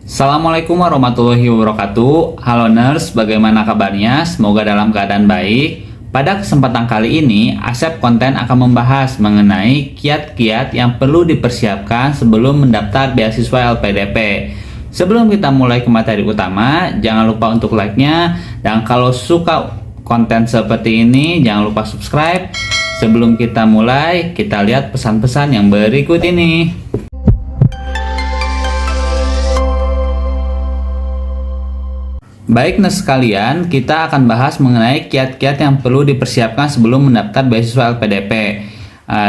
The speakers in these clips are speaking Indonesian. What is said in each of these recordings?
Assalamualaikum warahmatullahi wabarakatuh. Halo nurse, bagaimana kabarnya? Semoga dalam keadaan baik. Pada kesempatan kali ini, Asep Konten akan membahas mengenai kiat-kiat yang perlu dipersiapkan sebelum mendaftar beasiswa LPDP. Sebelum kita mulai ke materi utama, jangan lupa untuk like-nya. Dan kalau suka konten seperti ini, jangan lupa subscribe. Sebelum kita mulai, kita lihat pesan-pesan yang berikut ini. Baik nurse sekalian, kita akan bahas mengenai kiat-kiat yang perlu dipersiapkan sebelum mendaftar beasiswa LPDP.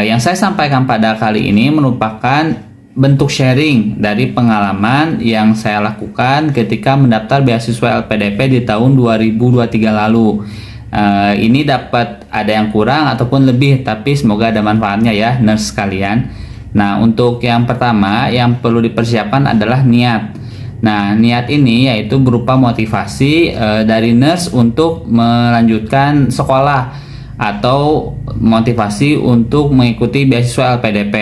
Yang saya sampaikan pada kali ini merupakan bentuk sharing dari pengalaman yang saya lakukan ketika mendaftar beasiswa LPDP di tahun 2023 lalu. Ini dapat ada yang kurang ataupun lebih, tapi semoga ada manfaatnya ya nurse sekalian. Nah, untuk yang pertama yang perlu dipersiapkan adalah niat. Nah, niat ini yaitu berupa motivasi dari nurse untuk melanjutkan sekolah atau motivasi untuk mengikuti beasiswa LPDP.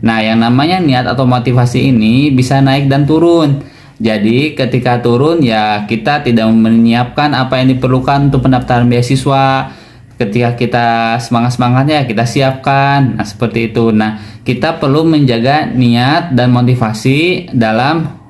Nah, yang namanya niat atau motivasi ini bisa naik dan turun. Jadi, ketika turun ya kita tidak menyiapkan apa yang diperlukan untuk pendaftaran beasiswa. Ketika kita semangat-semangatnya kita siapkan. Nah, seperti itu. Nah, kita perlu menjaga niat dan motivasi dalam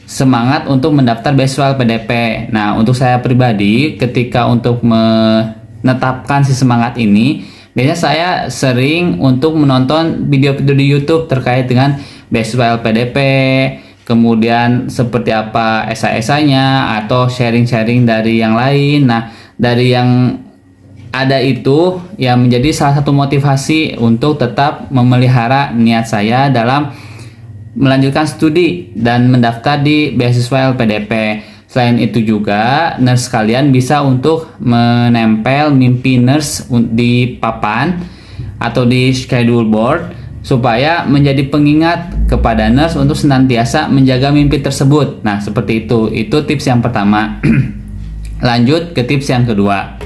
semangat untuk mendaftar beasiswa LPDP. Nah, untuk saya pribadi, ketika untuk menetapkan si semangat ini, biasanya saya sering untuk menonton video-video di YouTube terkait dengan beasiswa LPDP, kemudian seperti apa esai-esainya atau sharing-sharing dari yang lain. Nah, dari yang ada itu yang menjadi salah satu motivasi untuk tetap memelihara niat saya dalam melanjutkan studi dan mendaftar di beasiswa LPDP. Selain itu juga, nurse kalian bisa untuk menempel mimpi nurse di papan atau di schedule board supaya menjadi pengingat kepada nurse untuk senantiasa menjaga mimpi tersebut. Nah, seperti itu. Itu tips yang pertama. Lanjut ke tips yang kedua.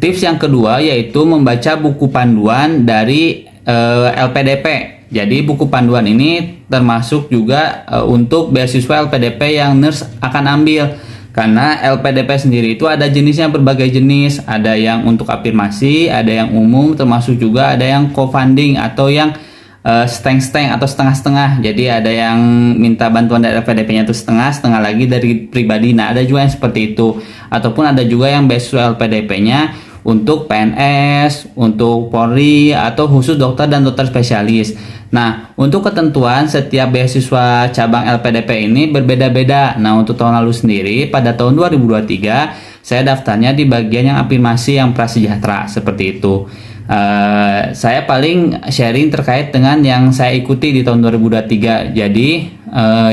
Tips yang kedua yaitu membaca buku panduan dari LPDP. Jadi buku panduan ini termasuk juga untuk beasiswa LPDP yang nurse akan ambil. Karena LPDP sendiri itu ada jenisnya, berbagai jenis. Ada yang untuk afirmasi, ada yang umum, termasuk juga ada yang co-funding atau yang seteng-seteng atau setengah-setengah. Jadi ada yang minta bantuan dari LPDP-nya itu setengah lagi dari pribadi. Nah, ada juga yang seperti itu. Ataupun ada juga yang beasiswa LPDP-nya untuk PNS, untuk Polri, atau khusus dokter dan dokter spesialis. Nah, untuk ketentuan setiap beasiswa cabang LPDP ini berbeda-beda. Nah, untuk tahun lalu sendiri, pada tahun 2023, saya daftarnya di bagian yang afirmasi yang prasejahtera, seperti itu. Saya paling sharing terkait dengan yang saya ikuti di tahun 2023. Jadi,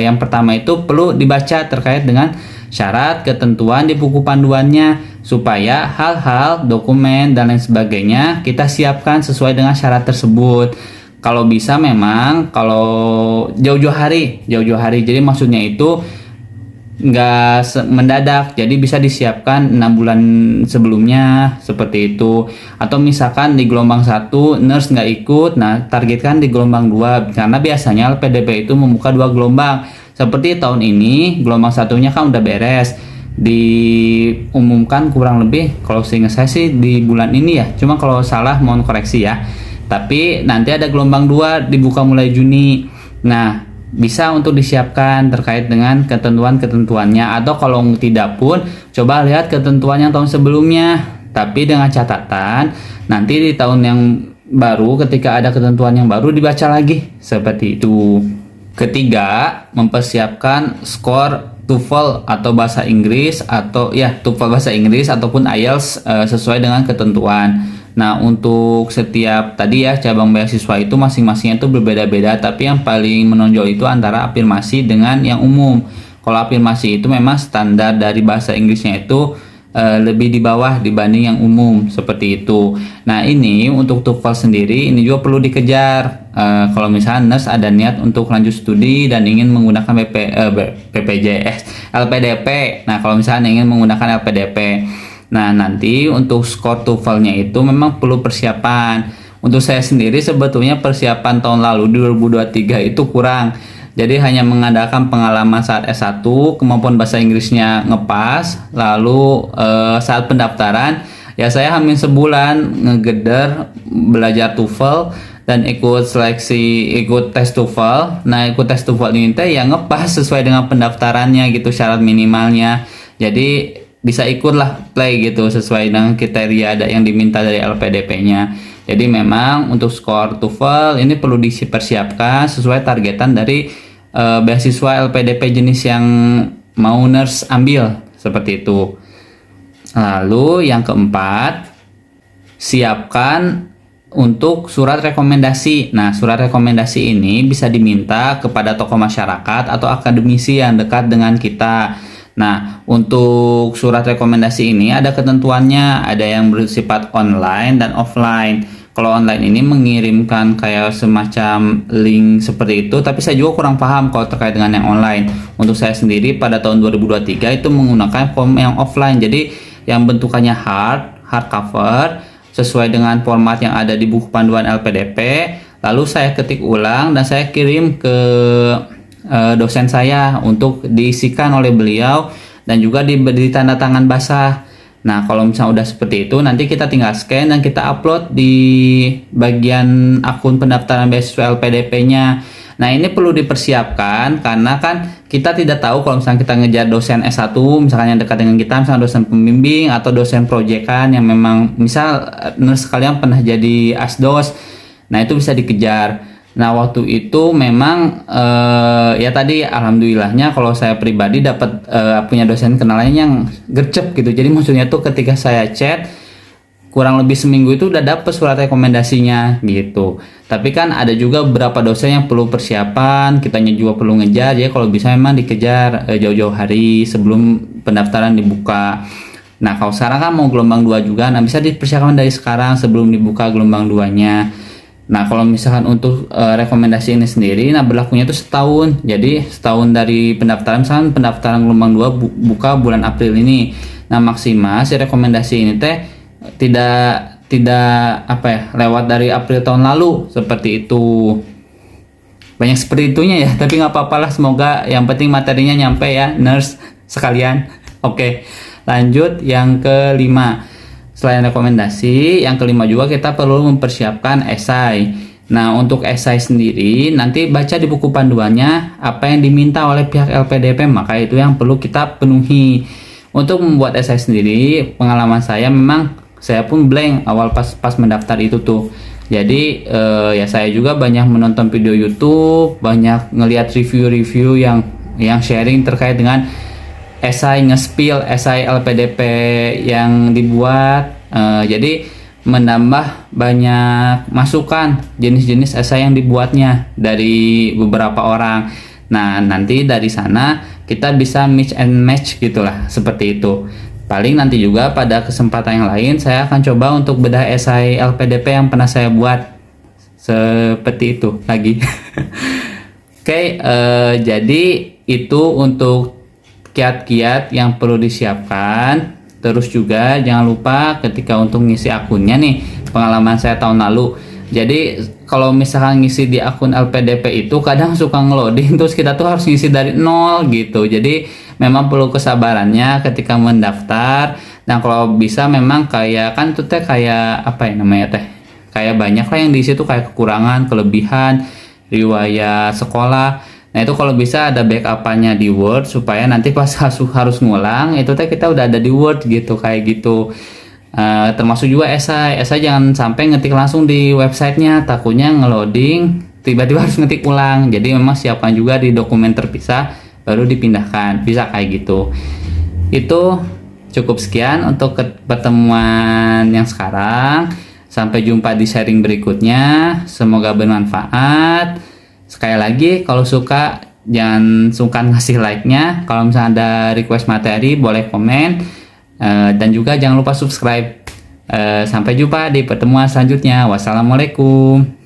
yang pertama itu perlu dibaca terkait dengan syarat, ketentuan di buku panduannya, supaya hal-hal, dokumen, dan lain sebagainya kita siapkan sesuai dengan syarat tersebut. Kalau bisa memang, kalau jauh-jauh hari, jadi maksudnya itu nggak mendadak, jadi bisa disiapkan 6 bulan sebelumnya, seperti itu. Atau misalkan di gelombang 1 nurse nggak ikut, nah targetkan di gelombang 2, karena biasanya LPDP itu membuka 2 gelombang. Seperti tahun ini, gelombang 1-nya kan udah beres, diumumkan kurang lebih, kalau seingat saya sih di bulan ini ya, cuma kalau salah mohon koreksi ya. Tapi nanti ada gelombang 2 dibuka mulai Juni. Nah, bisa untuk disiapkan terkait dengan ketentuan-ketentuannya, atau kalau tidak pun coba lihat ketentuan yang tahun sebelumnya. Tapi dengan catatan nanti di tahun yang baru ketika ada ketentuan yang baru dibaca lagi, seperti itu. Ketiga, mempersiapkan skor TOEFL atau bahasa Inggris, atau ya TOEFL bahasa Inggris ataupun IELTS sesuai dengan ketentuan. Nah, untuk setiap tadi ya cabang beasiswa itu masing-masingnya itu berbeda-beda, tapi yang paling menonjol itu antara afirmasi dengan yang umum. Kalau afirmasi itu memang standar dari bahasa Inggrisnya itu lebih di bawah dibanding yang umum, seperti itu. Nah, ini untuk TOEFL sendiri ini juga perlu dikejar. Kalau misalnya nurse ada niat untuk lanjut studi dan ingin menggunakan LPDP. Nah, kalau misalnya ingin menggunakan LPDP, nah nanti untuk skor TOEFL-nya itu memang perlu persiapan. Untuk saya sendiri sebetulnya persiapan tahun lalu di 2023 itu kurang. Jadi hanya mengandalkan pengalaman saat S1, kemampuan bahasa Inggrisnya ngepas, lalu saat pendaftaran ya saya hampir sebulan ngegeder belajar TOEFL dan ikut seleksi, ikut tes TOEFL. Nah, ikut tes TOEFL ini teh yang ngepas sesuai dengan pendaftarannya gitu, syarat minimalnya. Jadi bisa ikutlah play gitu sesuai dengan kriteria yang diminta dari LPDP-nya. Jadi memang untuk skor TOEFL ini perlu dipersiapkan sesuai targetan dari beasiswa LPDP jenis yang mau nurse ambil, seperti itu. Lalu yang keempat, siapkan untuk surat rekomendasi. Nah, surat rekomendasi ini bisa diminta kepada tokoh masyarakat atau akademisi yang dekat dengan kita. Nah, untuk surat rekomendasi ini ada ketentuannya, ada yang bersifat online dan offline. Kalau online ini mengirimkan kayak semacam link seperti itu, tapi saya juga kurang paham kalau terkait dengan yang online. Untuk saya sendiri pada tahun 2023 itu menggunakan form yang offline, jadi yang bentukannya hardcover sesuai dengan format yang ada di buku panduan LPDP. Lalu saya ketik ulang dan saya kirim ke dosen saya untuk diisikan oleh beliau dan juga diberi tanda tangan basah. Nah, kalau misalnya udah seperti itu, nanti kita tinggal scan dan kita upload di bagian akun pendaftaran beasiswa LPDP-nya. Nah, ini perlu dipersiapkan karena kan kita tidak tahu kalau misalnya kita ngejar dosen S1, misalkan yang dekat dengan kita, misalnya dosen pembimbing atau dosen proyekan yang memang misal nurse sekalian pernah jadi asdos. Nah, itu bisa dikejar. Nah, waktu itu memang ya tadi alhamdulillahnya kalau saya pribadi dapat punya dosen kenalan yang gercep gitu. Jadi maksudnya tuh ketika saya chat kurang lebih seminggu itu udah dapet surat rekomendasinya gitu. Tapi kan ada juga beberapa dosen yang perlu persiapan, kitanya juga perlu ngejar. Jadi kalau bisa memang dikejar jauh-jauh hari sebelum pendaftaran dibuka. Nah, kalau sekarang kan mau gelombang 2 juga, nah bisa dipersiapkan dari sekarang sebelum dibuka gelombang 2-nya. Nah, kalau misalkan untuk rekomendasi ini sendiri, nah berlakunya itu setahun. Jadi setahun dari pendaftaran, misalkan pendaftaran gelombang 2 buka bulan April ini. Nah, maksimal si rekomendasi ini teh tidak apa ya, lewat dari April tahun lalu, seperti itu. Banyak seperti itunya ya, tapi nggak apa-apa lah, semoga yang penting materinya nyampe ya, nurse sekalian. Oke, lanjut yang kelima. Selain rekomendasi, yang kelima juga kita perlu mempersiapkan esai. Nah, untuk esai sendiri nanti baca di buku panduannya apa yang diminta oleh pihak LPDP, maka itu yang perlu kita penuhi. Untuk membuat esai sendiri, pengalaman saya memang saya pun blank awal pas mendaftar itu tuh. Jadi ya saya juga banyak menonton video YouTube, banyak ngelihat review-review yang sharing terkait dengan esai nge-spill esai LPDP yang dibuat. Jadi menambah banyak masukan jenis-jenis esai yang dibuatnya dari beberapa orang. Nah, nanti dari sana kita bisa mix and match gitulah, seperti itu. Paling nanti juga pada kesempatan yang lain saya akan coba untuk bedah esai LPDP yang pernah saya buat, seperti itu lagi. Oke, jadi itu untuk kiat-kiat yang perlu disiapkan. Terus juga jangan lupa ketika untuk ngisi akunnya nih, pengalaman saya tahun lalu. Jadi kalau misalkan ngisi di akun LPDP itu kadang suka ngeloading, terus kita tuh harus ngisi dari nol gitu. Jadi memang perlu kesabarannya ketika mendaftar. Dan kalau bisa memang kayak kan tuh teh kayak apa ya namanya teh, kayak banyak lah yang di situ kayak kekurangan, kelebihan, riwayat sekolah. Nah, itu kalau bisa ada backup-nya di Word supaya nanti pas harus ngulang itu teh kita udah ada di Word gitu, kayak gitu. Termasuk juga esai jangan sampai ngetik langsung di websitenya, takutnya ngeloading tiba-tiba harus ngetik ulang. Jadi memang siapkan juga di dokumen terpisah baru dipindahkan, bisa kayak gitu. Itu cukup sekian untuk pertemuan yang sekarang. Sampai jumpa di sharing berikutnya, semoga bermanfaat. Sekali lagi, kalau suka jangan sungkan ngasih like-nya. Kalau misalnya ada request materi boleh komen, dan juga jangan lupa subscribe. Sampai jumpa di pertemuan selanjutnya. Wassalamualaikum.